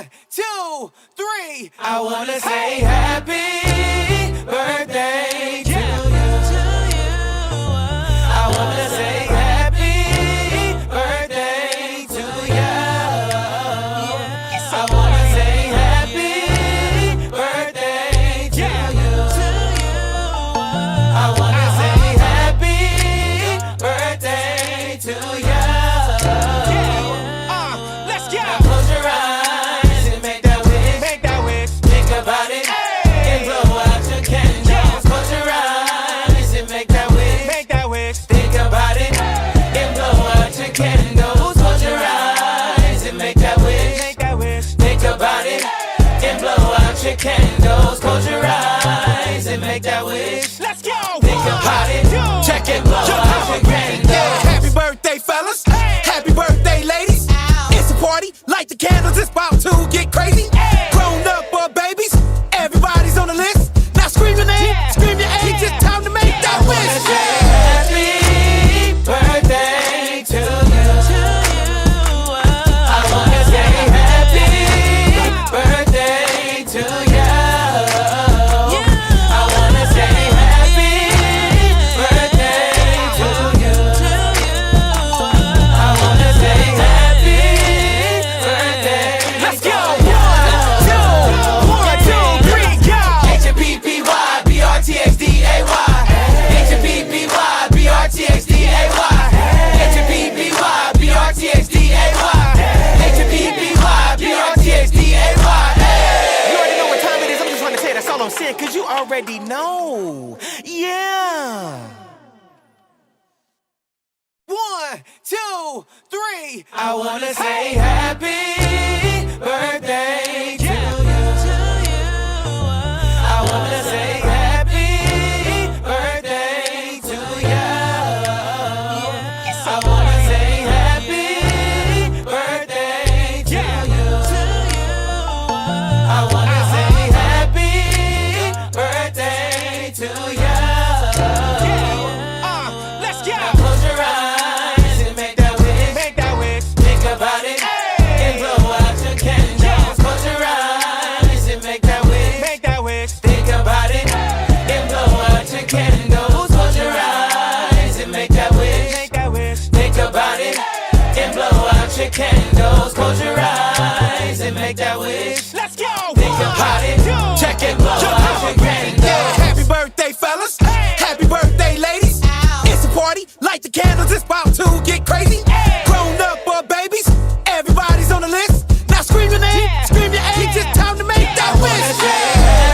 One, two, three. I wanna say happy birthday to you. I wanna say happy birthday to you. I wanna say happy birthday to you. I wanna say happy birthday to you. Let's go. Now close your eyes and make that wish. Make that wish. Think about it and blow out your candles. Close your eyes and make that wish. Make that wish. Think about it and blow out your candles. Close your eyes and make that wish. Make that wish. Think about it and blow out your candles. Close your eyes and make that wish. Let's go. Think about it. Check and blow out your candles. Happy birthday, fellas. Happy birthday, ladies. It's a party. Light the candles. It's about to get crazy. Grown up or babies. Everybody's on the list. Now scream your name. Scream your age. It's time to make that wish. Happy birthday to you. I wanna say happy birthday to you. I wanna say happy birthday to you. I wanna say happy birthday. Let's go. 1, 2, 3, go. HMPPYBRTXDAY. HMPPYBRTXDAY. HMPPYBRTXDAY. You already know what time it is. I'm just trying to say that's all I'm saying, cause you already know. Yeah. 1, 2, 3. I wanna say happy birthday to you. I wanna say happy birthday to you. I wanna say happy birthday to you. I wanna say happy birthday to you. Let's go. Now close your eyes and make that wish. Make that wish. Think about it and blow out your candles. Close your eyes and make that wish. Make that wish. Think about it and blow out your candles. Close your eyes and make that wish. Make that wish. Think about it and blow out your candles. Close your eyes and make that wish. Let's go. Think about it. Check and blow out your candles. Happy birthday, fellas. Happy birthday, ladies. It's a party. Light the candles. It's about to get crazy. Grown up or babies. Everybody's on the list. Now scream your name. Scream your age. It's time to make that wish.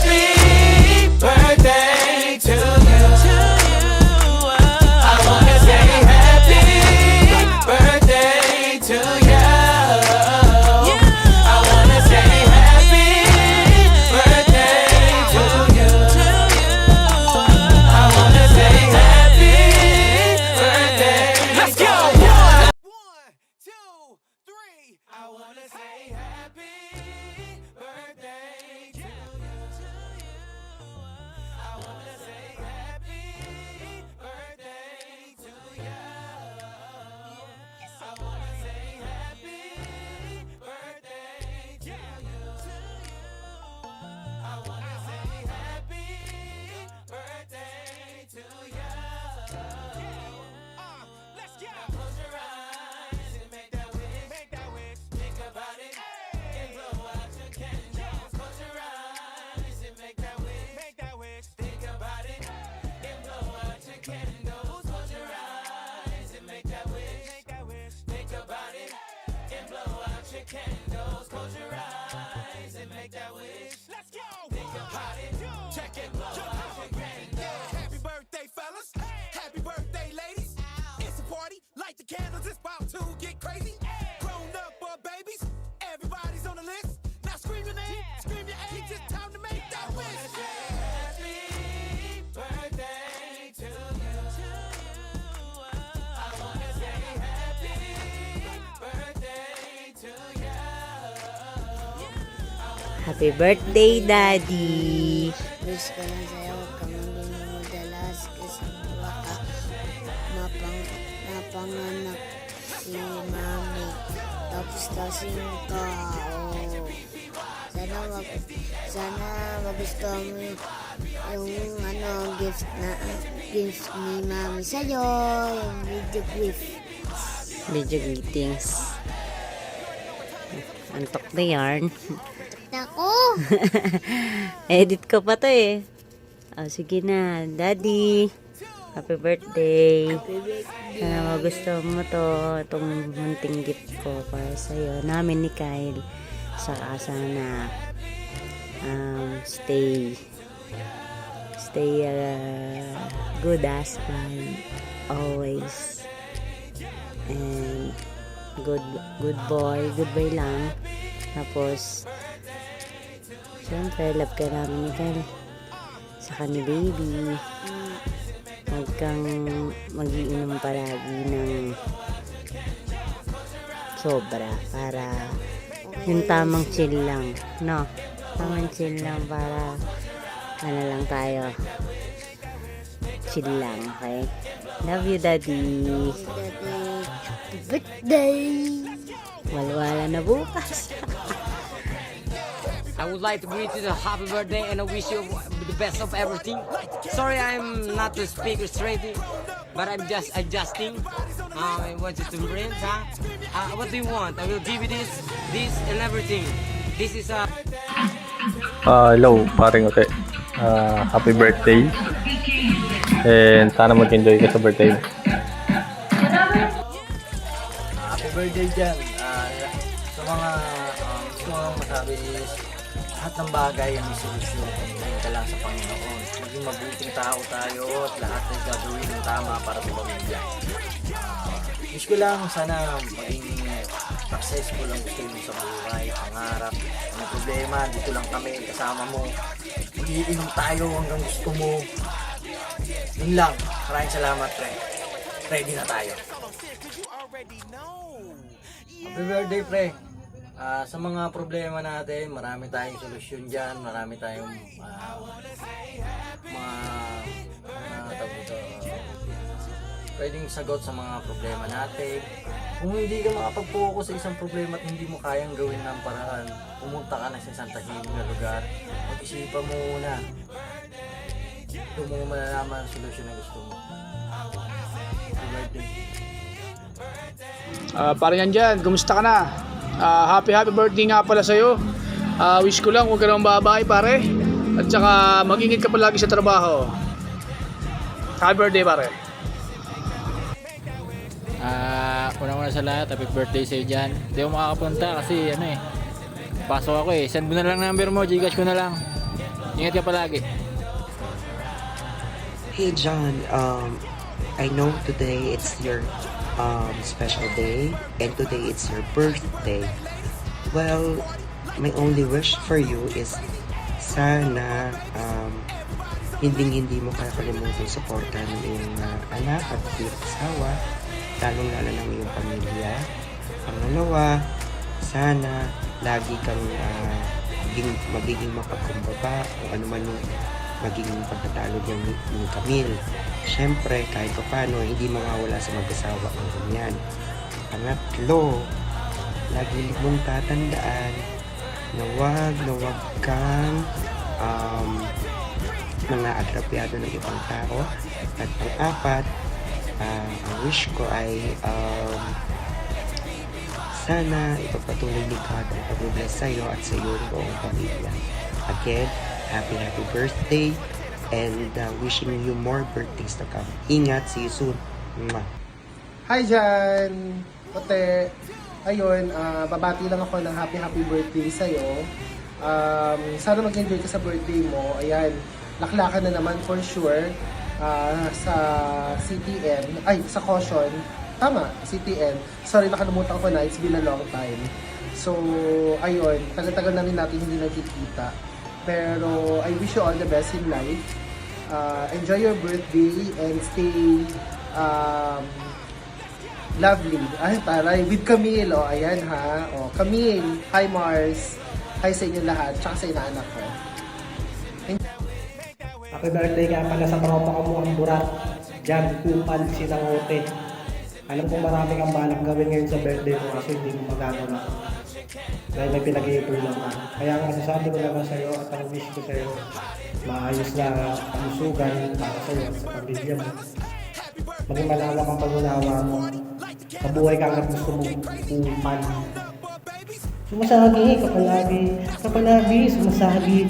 Happy birthday to you. I wanna say happy birthday to you. I wanna say happy birthday to you. I wanna say happy birthday. Let's go. 1, 2, 3. I wanna say happy birthday to you. I wanna say happy birthday to you. I wanna say happy birthday to you. I wanna say happy birthday to you. Let's go. Now close your eyes and make that wish. Make that wish. Think about it and blow out your candles. Close your eyes and make that wish. Make that wish. Think about it and blow out your candles. Close your eyes and make that wish. Make that wish. Think about it and blow out your candles. Close your eyes and make that wish. Let's go. Think about it. Check and blow out your candles. Happy birthday, fellas. Happy birthday, ladies. It's a party. Light the candles. It's about to get crazy. Grown up or babies. Everybody's on the list. Now scream your name. Scream your age. It's time to make that wish. Happy birthday to you. I wanna say happy birthday to you. Happy birthday, Daddy! Wish ko lang sa'yo, huwag kang maging madalas kasi baka napanganak si mami. Tapos lasing ka, oh. sana magustuhan mo yung ano, gifts ni Mami sa'yo, yung video gift. Video greetings. Antok na yarn. Naku! Edit ko pa to eh. Oh, sige na, Daddy. Happy birthday. Sana magustuhan mo to. Itong munting gift ko para sa'yo. Namin ni Kyle. Saka sana stay good husband always. And good boy lang. Tapos siyempre love ka namin ni Kyle. Saka ni baby. Huwag kang mag-iinom palagi ng sobra para yung tamang chill lang, no? Tamang chill lang para ano lang tayo, chill lang, okay? Love you, Daddy. Happy birthday! Walwala na bukas. I would like to greet you a happy birthday and I wish you the best of everything. Sorry I'm not the speaker straight, but I'm just adjusting. I want you to bring, huh? What do you want? I will give you this and everything. This is a... Hello, paring Ote. Happy birthday. And sana mag-enjoy ka sa birthday mo. Happy birthday dyan. Sa mga gusto mo masabi is lahat ng bagay ang isolusyon. Tingin ka lang sa Panginoon. Maging mabuting tao tayo at lahat ay gagawin ng tama para sa pamilya. Wish ko lang sana maging successful ang gusto mo sa buhay, pangarap. Ang problema, dito lang kami kasama mo. Mag-iinom tayo hanggang gusto mo. Yun lang. Maraming salamat, pre. Ready na tayo. Happy birthday, pre. Sa mga problema natin, marami tayong solusyon dyan, marami tayong pwedeng sagot sa mga problema natin. Kung hindi ka makapag-focus sa isang problema at hindi mo kayang gawin ng paraan, pumunta ka na sa isang tahimik na lugar, mag-isipan mo muna. Doon mo malalaman ang solusyon na gusto mo. Happy birthday. Parang yan dyan, kumusta ka na? Happy birthday nga pala sa'yo. Wish ko lang huwag ka naman babay pare. At saka mag-ingat ka palagi sa trabaho. Happy birthday pare. Una sa lahat, happy birthday sa'yo dyan. Hindi ako makakapunta kasi pasok ako eh. Send mo na lang number mo, Gcash ko na lang. Ingat ka palagi. Hey John, I know today it's your special day and today it's your birthday. Well, my only wish for you is sana hindi mo kakalimutan supportan ng iyong anak at iyong asawa, lalong-lalo ng iyong pamilya. Pangalawa, sana lagi kang magiging mapagkumbaba kung ano man yung magiging pagkatalo niya ni Camille. Siyempre, kahit pa paano, hindi mawawala sa mag-asawa ang ganyan. Pangatlo, lagi mong tatandaan na wag kang mga agrabyado ng ibang tao. At pang-apat, ang wish ko ay sana ipagpatuloy ni God ang pag-bless sa'yo at sa iyong buong pamilya. Again, happy birthday and wishing you more birthdays to come. Ingat, see you soon. Mwah. Hi Jan! Ote, ayun, babati lang ako ng happy birthday sa'yo. Sana mag-enjoy ka sa birthday mo. Ayan, laklakan na naman for sure sa CTN, sa Caution. Tama, CTN. Sorry, nakalimutan ko na. It's been a long time. So, ayun, tagal-tagal na rin natin hindi nagkikita. Pero, I wish you all the best in life. Enjoy your birthday and stay lovely. Ay, taray. With Camille. O, ayan ha. O, Camille. Hi, Mars. Hi sa inyo lahat. Tsaka sa inaanak ko. Happy birthday nga pala sa tropa ko mo ang burat. Jan, Kupal, Sinangote. Alam kong marami kang balak gawin ngayon sa birthday mo kasi hindi mo magagawa. dahil may pinag-iipunan ka. Kaya ang masasabi ko naman sa'yo at ang wish ko sa'yo, maayos na kalusugan para sa'yo at sa pamilya mo. Maging malawak ang pag-unawa mo. Mabuhay ka at gusto mong upan. Sumasagi, kapalabi, sumasagi.